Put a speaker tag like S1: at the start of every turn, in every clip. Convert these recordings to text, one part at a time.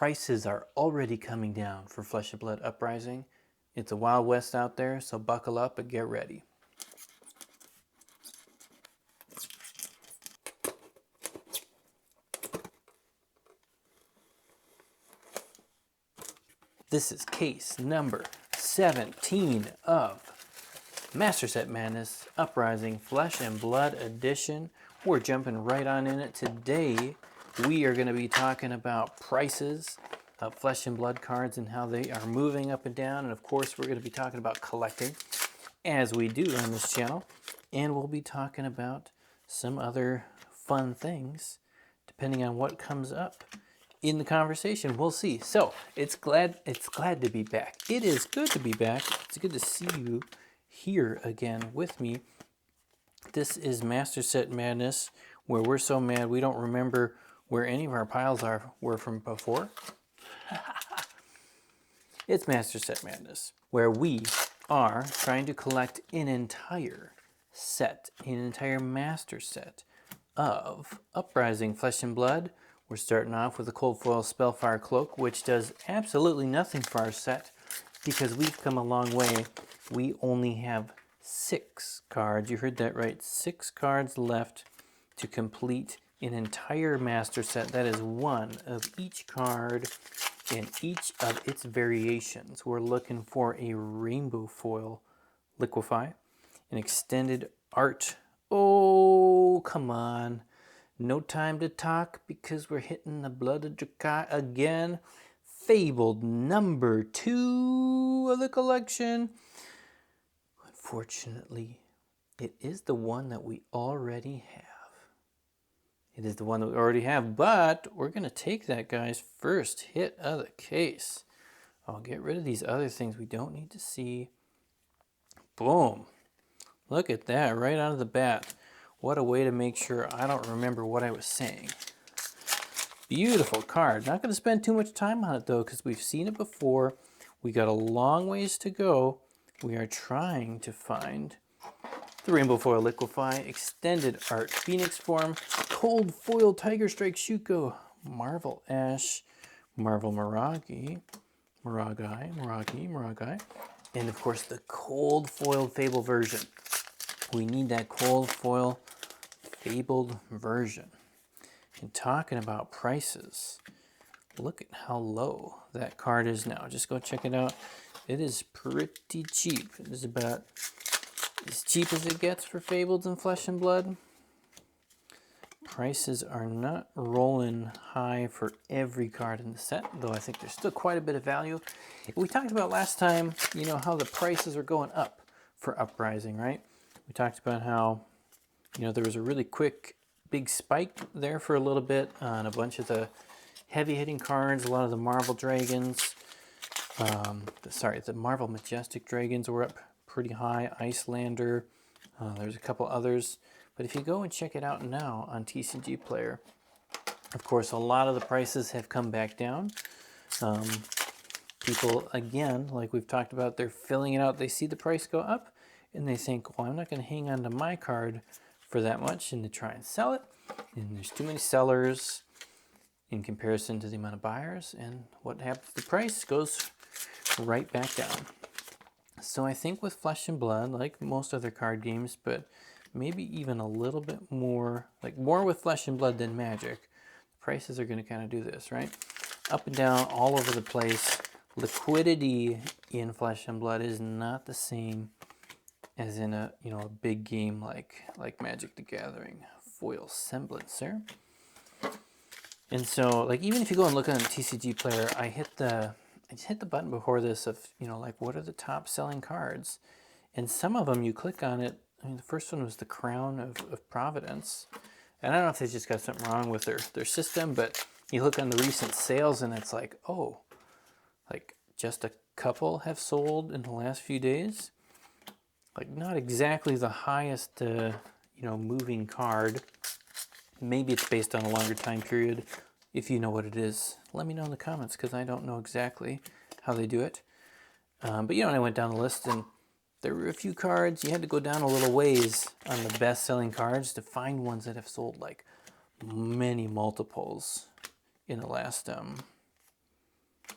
S1: prices are already coming down for Flesh and Blood Uprising. It's a Wild West out there, so buckle up and get ready. This is case number 17 of Master Set Madness Uprising Flesh and Blood Edition. We're jumping right on in it. Today we are going to be talking about prices of Flesh and Blood cards and how they are moving up and down. And of course we're going to be talking about collecting, as we do on this channel. And we'll be talking about some other fun things depending on what comes up in the conversation. We'll see. So it's glad to be back. It is good to be back. It's good to see you here again with me. This is Master Set Madness, where we're so mad we don't remember where any of our piles were from before. It's Master Set Madness, where we are trying to collect an entire set, an entire master set of Uprising Flesh and Blood. We're starting off with a Cold Foil Spellfire Cloak, which does absolutely nothing for our set because we've come a long way. We only have 6 cards. You heard that right. 6 cards left to complete an entire master set. That is one of each card in each of its variations. We're looking for a Rainbow Foil Liquefy, an Extended Art. Oh, come on. No time to talk because we're hitting the Blood of Drakai again. Fabled number 2 of the collection. Unfortunately, it is the one that we already have. It is the one that we already have, but we're going to take that guy's first hit of the case. I'll get rid of these other things we don't need to see. Boom. Look at that right out of the bat. What a way to make sure I don't remember what I was saying. Beautiful card. Not going to spend too much time on it though, because we've seen it before. We got a long ways to go. We are trying to find the Rainbow Foil Liquefy, Extended Art Phoenix Form, Cold Foil Tiger Strike Shuko, Marvel Ash, Marvel Miragi, and of course the Cold Foil Fable version. We need that Cold Foil Fabled version. And talking about prices, look at how low that card is now. Just go check it out. It is pretty cheap. It is about as cheap as it gets for Fabled and Flesh and Blood. Prices are not rolling high for every card in the set, though I think there's still quite a bit of value. We talked about last time, you know, how the prices are going up for Uprising, right? We talked about how, you know, there was a really quick big spike there for a little bit on a bunch of the heavy hitting cards. A lot of the Marvel Dragons, the Marvel Majestic Dragons were up pretty high. Icelander, there's a couple others. But if you go and check it out now on TCG Player, of course, a lot of the prices have come back down. People, again, like we've talked about, they're filling it out. They see the price go up and they think, well, I'm not going to hang on to my card for that much and to try and sell it. And there's too many sellers in comparison to the amount of buyers. And what happens? The price goes right back down. So I think with Flesh and Blood, like most other card games, but maybe even a little bit more, like more with Flesh and Blood than Magic, prices are going to kind of do this, right? Up and down, all over the place. Liquidity in Flesh and Blood is not the same as in a, you know, a big game like Magic the Gathering Foil Semblancer. And so, like, even if you go and look on TCG Player, I just hit the button before this of, you know, like, what are the top selling cards? And some of them, you click on it. I mean, the first one was the Crown of Providence. And I don't know if they just got something wrong with their system, but you look on the recent sales and it's like, oh, like just a couple have sold in the last few days. Like not exactly the highest, you know, moving card. Maybe it's based on a longer time period. If you know what it is, let me know in the comments because I don't know exactly how they do it. But you know, I went down the list and there were a few cards. You had to go down a little ways on the best-selling cards to find ones that have sold like many multiples in the last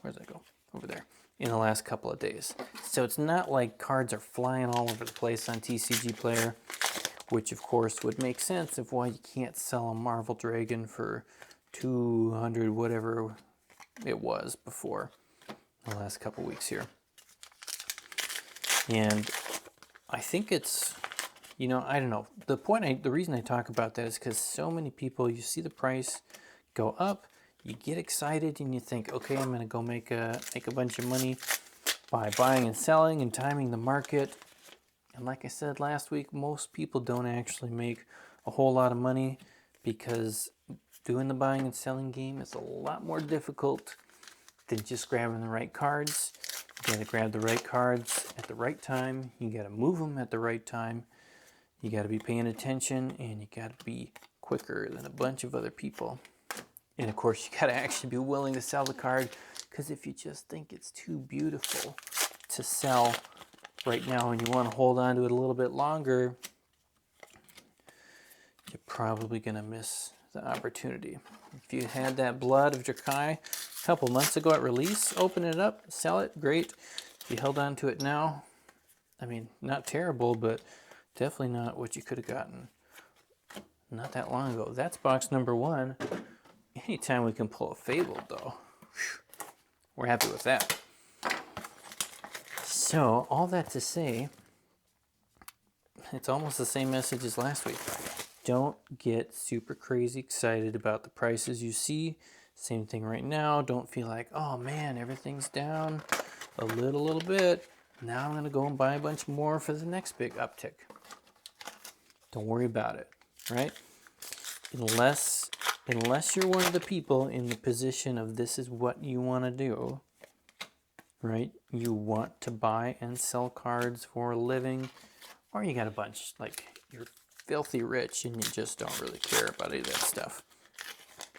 S1: where's that go? Over there. In the last couple of days. So it's not like cards are flying all over the place on TCG Player, which of course would make sense of why you can't sell a Marvel Dragon for 200 whatever it was before the last couple weeks here. And I think it's, you know, I don't know. The reason I talk about that is because so many people, you see the price go up, you get excited and you think, okay, I'm going to go make a bunch of money by buying and selling and timing the market. And like I said last week, most people don't actually make a whole lot of money because doing the buying and selling game is a lot more difficult than just grabbing the right cards. You gotta grab the right cards at the right time. You gotta move them at the right time. You gotta be paying attention, and you gotta be quicker than a bunch of other people. And of course, you gotta actually be willing to sell the card, because if you just think it's too beautiful to sell right now and you want to hold on to it a little bit longer, you're probably gonna miss the opportunity. If you had that Blood of Drakai a couple months ago at release, open it up, sell it, great. If you held on to it now, I mean, not terrible, but definitely not what you could have gotten not that long ago. That's box number 1. Anytime we can pull a Fable, though, we're happy with that. So, all that to say, it's almost the same message as last week. Don't get super crazy excited about the prices you see. Same thing right now. Don't feel like, oh man, everything's down a little bit. Now I'm going to go and buy a bunch more for the next big uptick. Don't worry about it, right? Unless you're one of the people in the position of this is what you want to do, right? You want to buy and sell cards for a living, or you got a bunch, like you're filthy rich and you just don't really care about any of that stuff.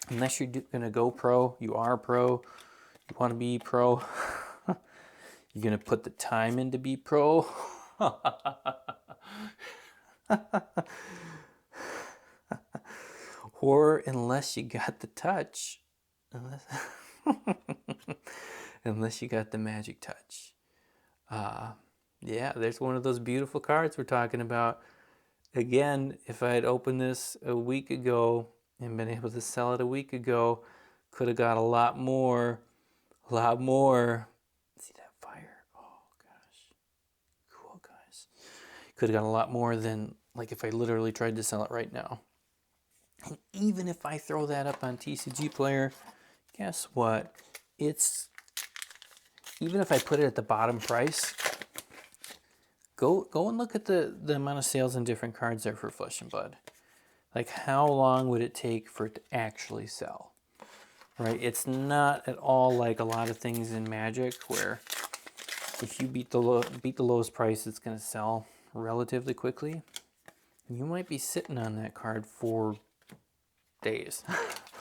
S1: Unless you're going to go pro, you are pro, you want to be pro, you're going to put the time in to be pro. Or unless you got the touch, unless you got the magic touch. Yeah, there's one of those beautiful cards we're talking about. Again, if I had opened this a week ago and been able to sell it a week ago, could have got a lot more. See that fire? Oh gosh, cool guys. Could have got a lot more than like if I literally tried to sell it right now. And even if I throw that up on TCG Player, guess what? Even if I put it at the bottom price, go and look at the amount of sales in different cards there for Flesh and Blood. Like, how long would it take for it to actually sell? Right? It's not at all like a lot of things in Magic where if you beat the lowest price, it's going to sell relatively quickly. You might be sitting on that card for days.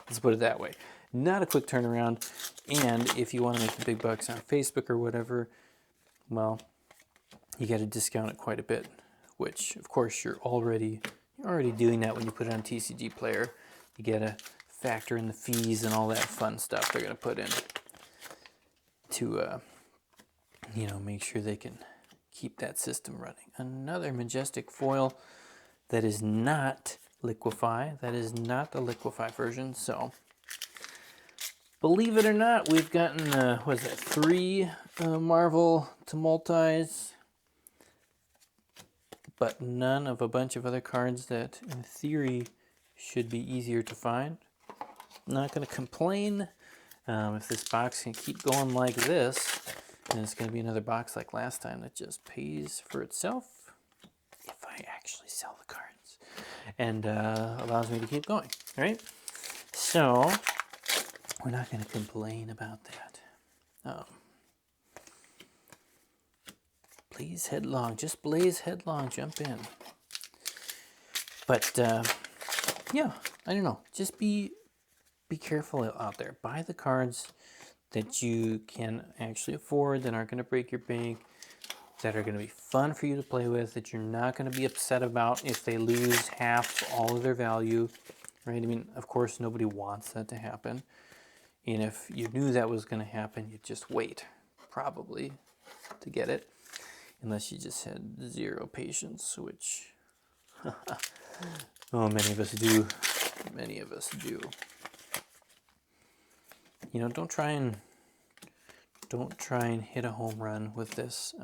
S1: Let's put it that way. Not a quick turnaround. And if you want to make the big bucks on Facebook or whatever, well, you got to discount it quite a bit, which of course you're already doing that when you put it on TCG Player. You got to factor in the fees and all that fun stuff they're going to put in to make sure they can keep that system running. Another majestic foil that is not liquefy. That is not the liquefy version. So, believe it or not, we've gotten 3 Marvel Tumulti's, but none of a bunch of other cards that, in theory, should be easier to find. Not going to complain if this box can keep going like this, and it's going to be another box like last time that just pays for itself if I actually sell the cards and allows me to keep going, right? So we're not going to complain about that. Blaze headlong, just blaze headlong, jump in. But yeah, I don't know. Just be careful out there. Buy the cards that you can actually afford, that aren't going to break your bank, that are going to be fun for you to play with, that you're not going to be upset about if they lose half all of their value, right? I mean, of course, nobody wants that to happen. And if you knew that was going to happen, you'd just wait, probably, to get it. Unless you just had zero patience, which, oh, many of us do. Many of us do. You know, don't try and hit a home run with this.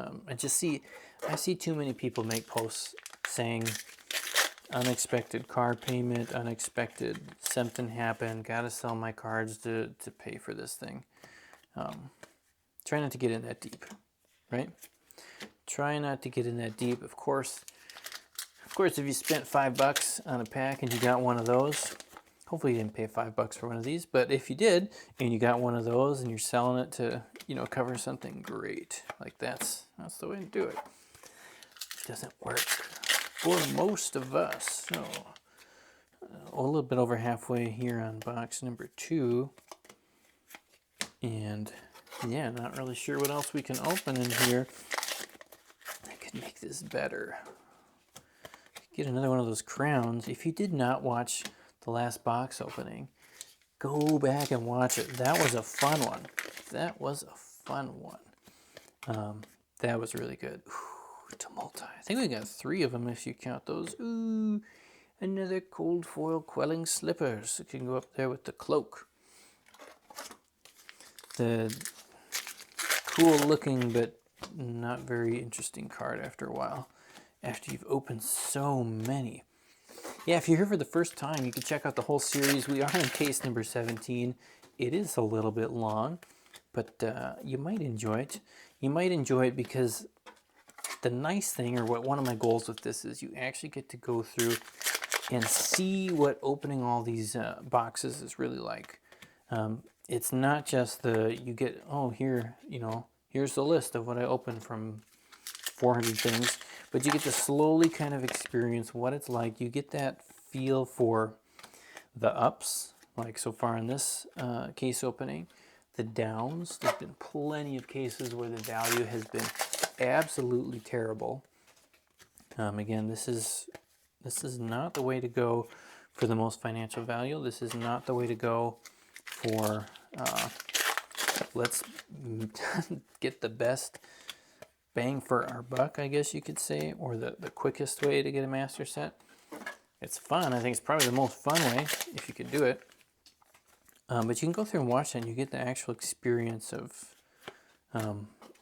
S1: I see too many people make posts saying unexpected car payment, unexpected something happened, gotta sell my cards to pay for this thing. Try not to get in that deep, right? Try not to get in that deep. Of course, if you spent $5 on a pack and you got one of those, hopefully you didn't pay $5 for one of these, but if you did and you got one of those and you're selling it to, you know, cover something, great. Like that's the way to do it. It doesn't work for most of us. So a little bit over halfway here on box number 2. And yeah, not really sure what else we can open in here that could make this better. Get another one of those crowns. If you did not watch the last box opening, go back and watch it. That was a fun one. That was really good. Ooh, Tumulti. I think we got 3 of them if you count those. Ooh, another cold foil quelling slippers. It can go up there with the cloak. The cool looking but not very interesting card after a while. After you've opened so many. Yeah, if you're here for the first time, you can check out the whole series. We are in case number 17. It is a little bit long, but you might enjoy it. You might enjoy it because the nice thing, or what one of my goals with this is, you actually get to go through and see what opening all these boxes is really like. It's not just you get, oh, here, you know, here's the list of what I opened from 400 things. But you get to slowly kind of experience what it's like. You get that feel for the ups, like so far in this case opening. The downs, there's been plenty of cases where the value has been absolutely terrible. Again, this is not the way to go for the most financial value. This is not the way to go for, let's get the best bang for our buck, I guess you could say, or the quickest way to get a master set. It's fun. I think it's probably the most fun way if you could do it. But you can go through and watch it and you get the actual experience of,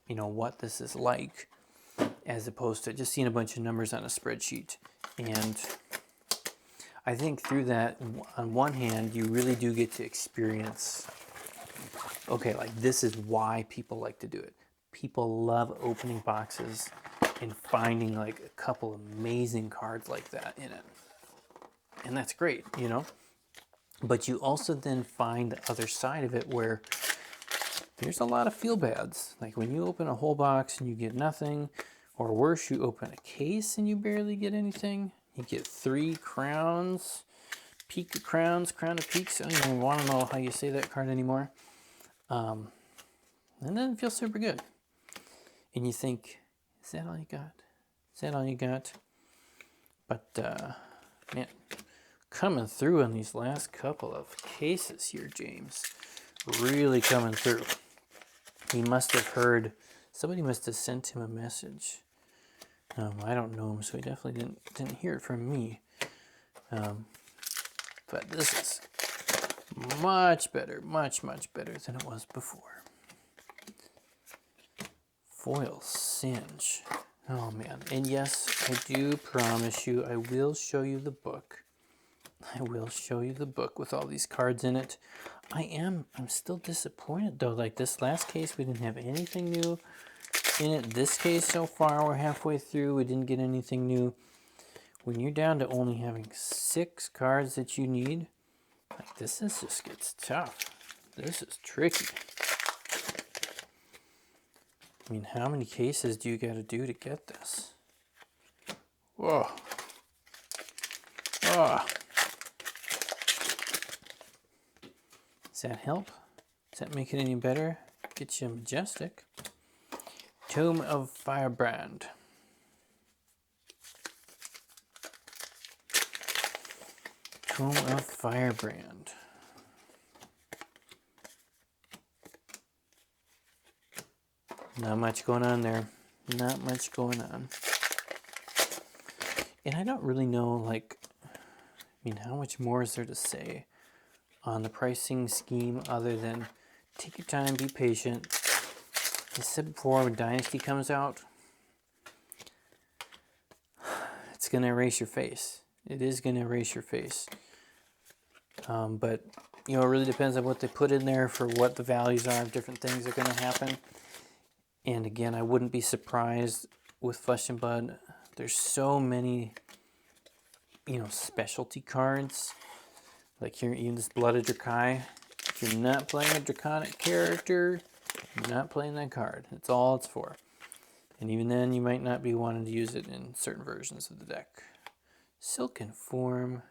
S1: you know, what this is like, as opposed to just seeing a bunch of numbers on a spreadsheet. And I think through that, on one hand, you really do get to experience, okay, like this is why people like to do it. People love opening boxes and finding like a couple amazing cards like that in it. And that's great, you know? But you also then find the other side of it where there's a lot of feel bads. Like when you open a whole box and you get nothing, or worse, you open a case and you barely get anything. You get 3 crowns, peak of crowns, crown of peaks. I don't even want to know how you say that card anymore. And then it feels super good. And you think, is that all you got? Is that all you got? But, man, coming through on these last couple of cases here, James. Really coming through. He must have heard, somebody must have sent him a message. I don't know him, so he definitely didn't hear it from me. But this is much better, much better than it was before. Foil Singe. Oh man. And yes, I do promise you, I will show you the book. I will show you the book with all these cards in it. I'm still disappointed though. Like this last case, we didn't have anything new in it. This case so far, we're halfway through. We didn't get anything new. When you're down to only having 6 cards that you need, like this just gets tough. This is tricky. I mean, how many cases do you got to do to get this? Whoa. Oh. Does that help? Does that make it any better? Get you majestic. Tome of Firebrand. Tome of Firebrand. Not much going on there. Not much going on. And I don't really know, like, I mean, how much more is there to say on the pricing scheme other than take your time, be patient. As I said before, when Dynasty comes out, it's going to erase your face. It is going to erase your face. But, you know, it really depends on what they put in there for what the values are of different things that are going to happen. And again, I wouldn't be surprised with Flesh and Blood. There's so many, you know, specialty cards. Like here, even this Blood of Drakai. If you're not playing a Draconic character, you're not playing that card. That's all it's for. And even then, you might not be wanting to use it in certain versions of the deck. Silken Form.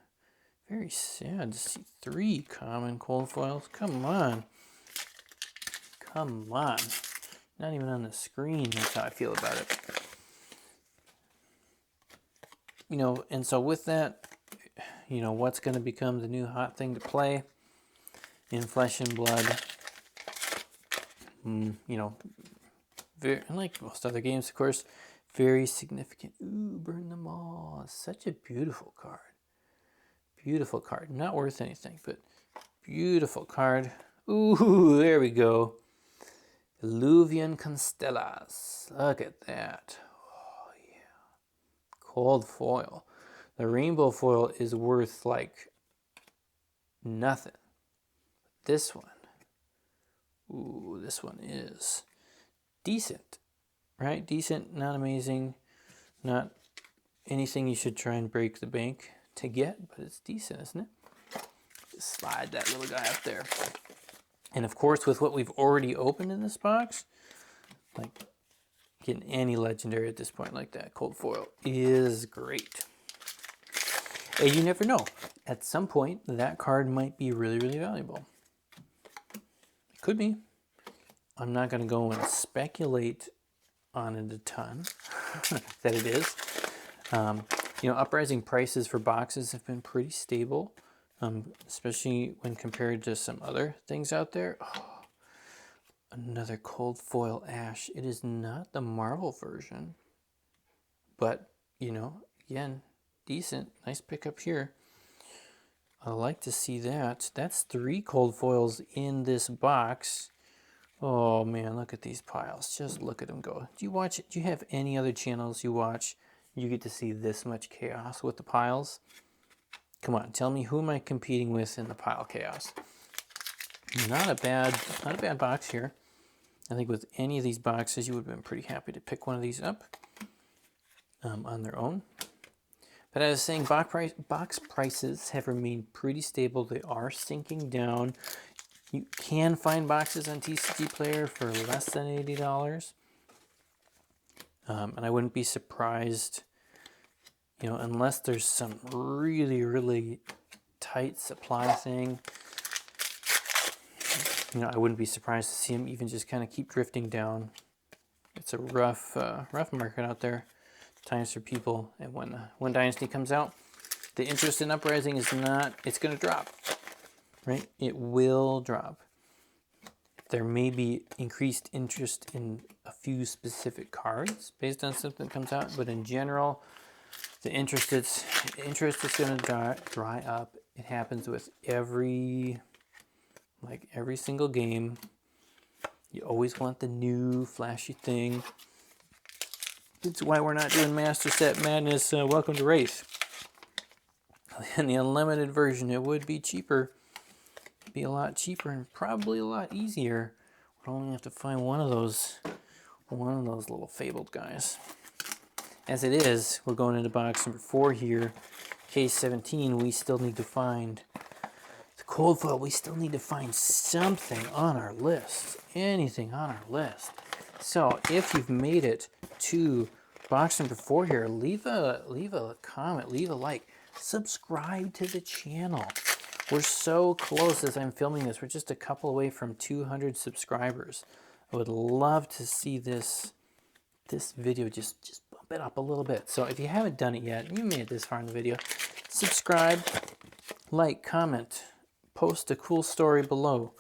S1: Very sad to see 3 common cold foils. Come on. Come on. Not even on the screen. That's how I feel about it. You know, and so with that, you know, what's going to become the new hot thing to play in Flesh and Blood? You know, very, like most other games, of course, very significant. Ooh, burn them all. It's such a beautiful card. Beautiful card. Not worth anything, but beautiful card. Ooh, there we go. Illuvian Constellas. Look at that. Oh, yeah. Cold foil. The rainbow foil is worth like nothing. This one. Ooh, this one is decent. Right? Decent, not amazing. Not anything you should try and break the bank to get, but it's decent, isn't it? Just slide that little guy up there. And of course, with what we've already opened in this box, like getting any legendary at this point like that, cold foil, is great. And you never know. At some point, that card might be really, really valuable. It could be. I'm not going to go and speculate on it a ton that it is. You know, Uprising prices for boxes have been pretty stable, especially when compared to some other things out there. Oh, another cold foil ash. It is not the Marvel version, but, you know, again, decent. Nice pickup here. I like to see that. That's 3 cold foils in this box. Oh man, look at these piles. Just look at them go. Do you watch it? Do you have any other channels you watch? You get to see this much chaos with the piles. Come on, tell me, who am I competing with in the pile chaos? Not a bad box here. I think with any of these boxes, you would have been pretty happy to pick one of these up on their own. But as I was saying, box prices have remained pretty stable. They are sinking down. You can find boxes on TCG Player for less than $80. And I wouldn't be surprised, you know, unless there's some really, really tight supply thing, you know, I wouldn't be surprised to see them even just kind of keep drifting down. It's a rough market out there. Times for people, and when Dynasty comes out, the interest in Uprising is not, it's going to drop, right? It will drop. There may be increased interest in a few specific cards based on something that comes out, but in general, the interest is going to dry up. It happens with every single game. You always want the new flashy thing. It's why we're not doing Master Set Madness. Welcome to Wraith. In the unlimited version, it would be cheaper. It'd be a lot cheaper and probably a lot easier. We'd only have to find one of those little fabled guys. As it is, we're going into box number 4 here. Case 17, we still need to find the cold foil. We still need to find something on our list. Anything on our list. So if you've made it to box number 4 here, leave a comment, leave a like, subscribe to the channel. We're so close as I'm filming this. We're just a couple away from 200 subscribers. I would love to see this video just bump it up a little bit. So if you haven't done it yet, and you made it this far in the video, subscribe, like, comment, post a cool story below.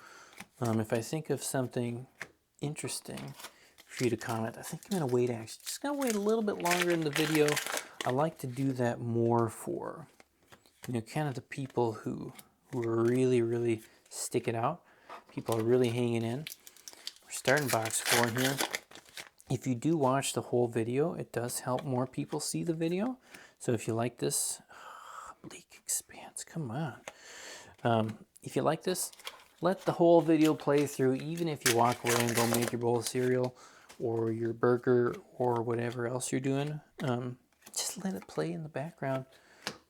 S1: If I think of something interesting for you to comment. I think I'm going to wait, actually. Just going to wait a little bit longer in the video. I like to do that more for, you know, kind of the people who really, really stick it out. People are really hanging in. We're starting box 4 here. If you do watch the whole video, it does help more people see the video. So if you like this, Bleak Expanse, come on. If you like this, let the whole video play through, even if you walk away and go make your bowl of cereal or your burger or whatever else you're doing. Just let it play in the background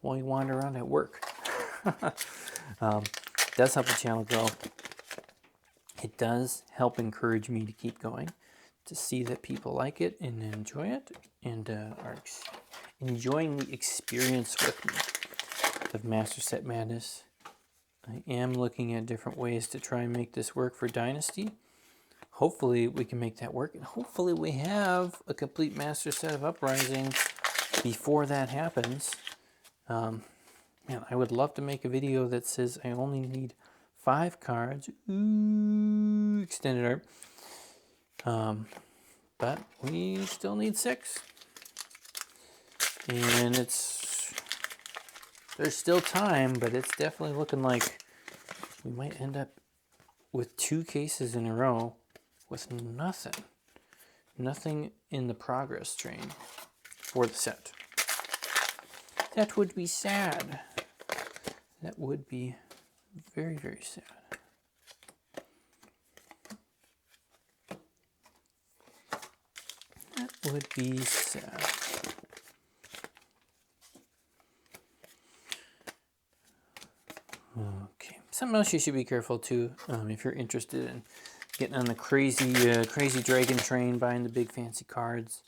S1: while you wander around at work. It does help the channel grow. It does help encourage me to keep going, to see that people like it and enjoy it and are enjoying the experience with me of Master Set Madness. I am looking at different ways to try and make this work for Dynasty. Hopefully we can make that work, and hopefully we have a complete master set of Uprising before that happens. Man, I would love to make a video that says I only need 5 cards. Ooh, extended art. But we still need 6. And there's still time, but it's definitely looking like we might end up with 2 cases in a row with nothing in the progress train for the set. That would be sad. That would be very, very sad. That would be sad. Okay, something else you should be careful too, if you're interested in getting on the crazy dragon train, buying the big fancy cards,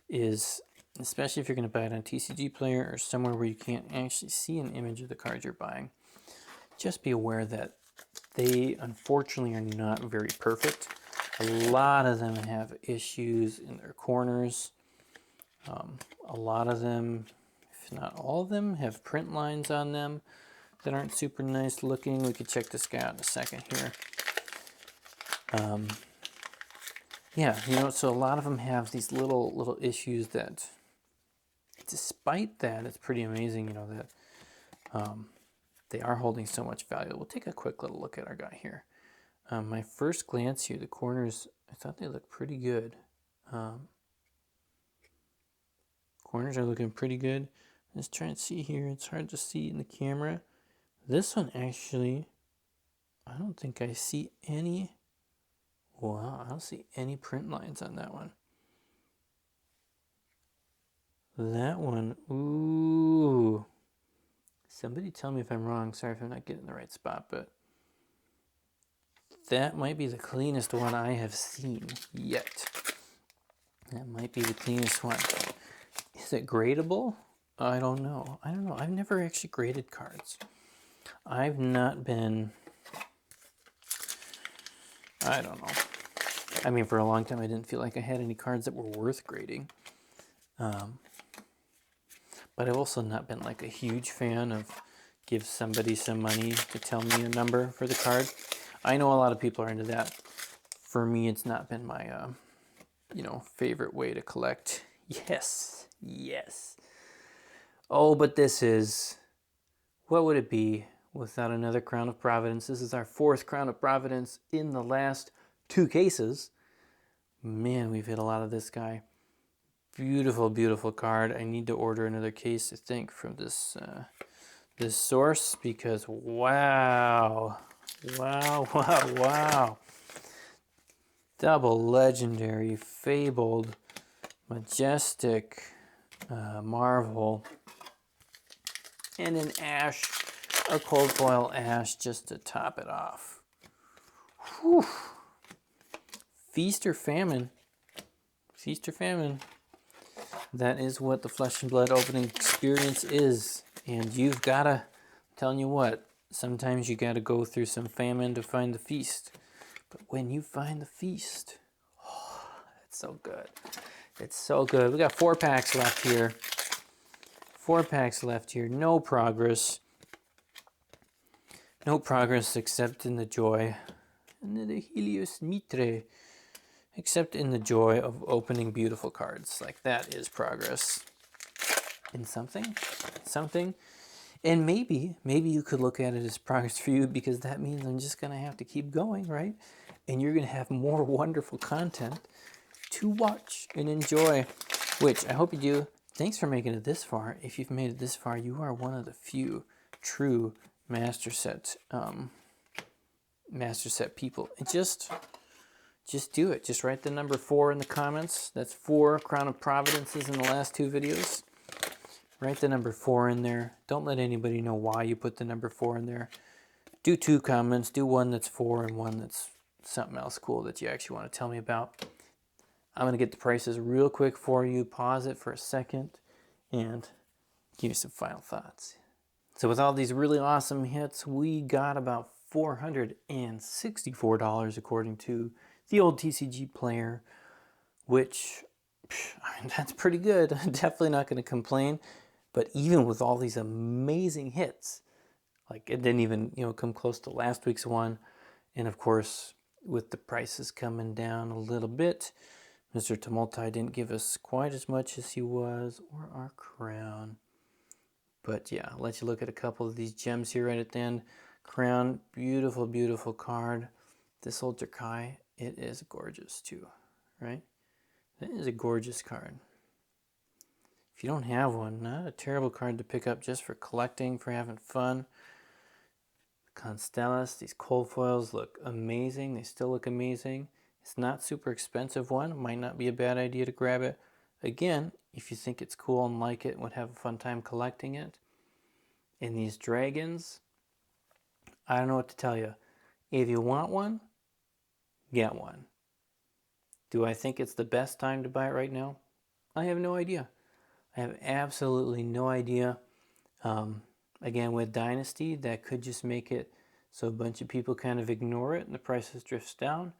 S1: is especially if you're going to buy it on TCG Player or somewhere where you can't actually see an image of the cards you're buying. Just be aware that they unfortunately are not very perfect. A lot of them have issues in their corners. A lot of them, if not all of them, have print lines on them that aren't super nice looking. We could check this guy out in a second here. Yeah, you know, so a lot of them have these little issues that, despite that, it's pretty amazing, you know, that they are holding so much value. We'll take a quick little look at our guy here. My first glance here, the corners, I thought they looked pretty good. Corners are looking pretty good. Let's try and see here. It's hard to see in the camera. This one actually, I don't think I see any. Wow, I don't see any print lines on that one. That one, ooh. Somebody tell me if I'm wrong. Sorry if I'm not getting the right spot, but that might be the cleanest one I have seen yet. That might be the cleanest one. Is it gradable? I don't know. I've never actually graded cards. I've not been, I don't know. I mean, for a long time, I didn't feel like I had any cards that were worth grading. But I've also not been like a huge fan of give somebody some money to tell me a number for the card. I know a lot of people are into that. For me, it's not been my, you know, favorite way to collect. Yes, yes. Oh, but this is, what would it be without another Crown of Providence? This is our 4th Crown of Providence in the last 2 cases. Man, we've hit a lot of this guy. Beautiful, beautiful card. I need to order another case, I think, from this this source, because wow. Double legendary, fabled, majestic, marvel, and an ash, a cold foil ash just to top it off. Whew. Feast or famine. Feast or famine. That is what the Flesh and Blood opening experience is. And you've got to, I'm telling you what, sometimes you got to go through some famine to find the feast. But when you find the feast, oh, it's so good. It's so good. We got 4 packs left here. 4 packs left here. No progress. No progress except in the joy. Another Helios Mitre. except in the joy of opening beautiful cards. Like, that is progress in something. And maybe you could look at it as progress for you, because that means I'm just going to have to keep going, right? And you're going to have more wonderful content to watch and enjoy, which I hope you do. Thanks for making it this far. If you've made it this far, you are one of the few true master set people. And just do it. Just write the number 4 in the comments. That's 4 Crown of Providences in the last 2 videos. Write the number 4 in there. Don't let anybody know why you put the number 4 in there. Do 2 comments. Do one that's 4 and one that's something else cool that you actually want to tell me about. I'm going to get the prices real quick for you. Pause it for a second and give you some final thoughts. So with all these really awesome hits, we got about $464 according to the old TCG player, which, I mean, that's pretty good. I'm definitely not going to complain. But even with all these amazing hits, like, it didn't even, come close to last week's one. And of course, with the prices coming down a little bit, Mr. Tumulti didn't give us quite as much as he was, or our crown. But yeah, I'll let you look at a couple of these gems here right at the end. Crown, beautiful, beautiful card. This old Drakai, it is gorgeous too, right? It is a gorgeous card. If you don't have one, not a terrible card to pick up just for collecting, for having fun. Constellas, these cold foils look amazing. They still look amazing. It's not super expensive one. It might not be a bad idea to grab it. Again, if you think it's cool and like it and would have a fun time collecting it. And these dragons, I don't know what to tell you. If you want one, get one. Do I think it's the best time to buy it right now? I have no idea. I have absolutely no idea. Again, with Dynasty, that could just make it so a bunch of people kind of ignore it and the prices drifts down.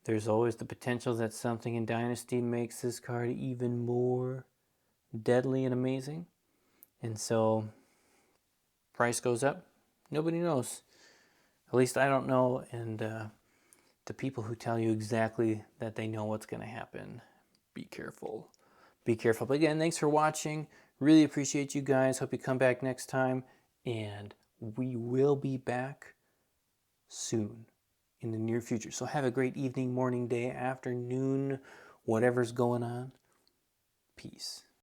S1: There's always the potential that something in Dynasty makes this card even more deadly and amazing. And so, price goes up. Nobody knows. At least I don't know. And the people who tell you exactly that they know what's going to happen, be careful. Be careful. But again, thanks for watching. Really appreciate you guys. Hope you come back next time. And we will be back soon in the near future. So have a great evening, morning, day, afternoon, whatever's going on. Peace.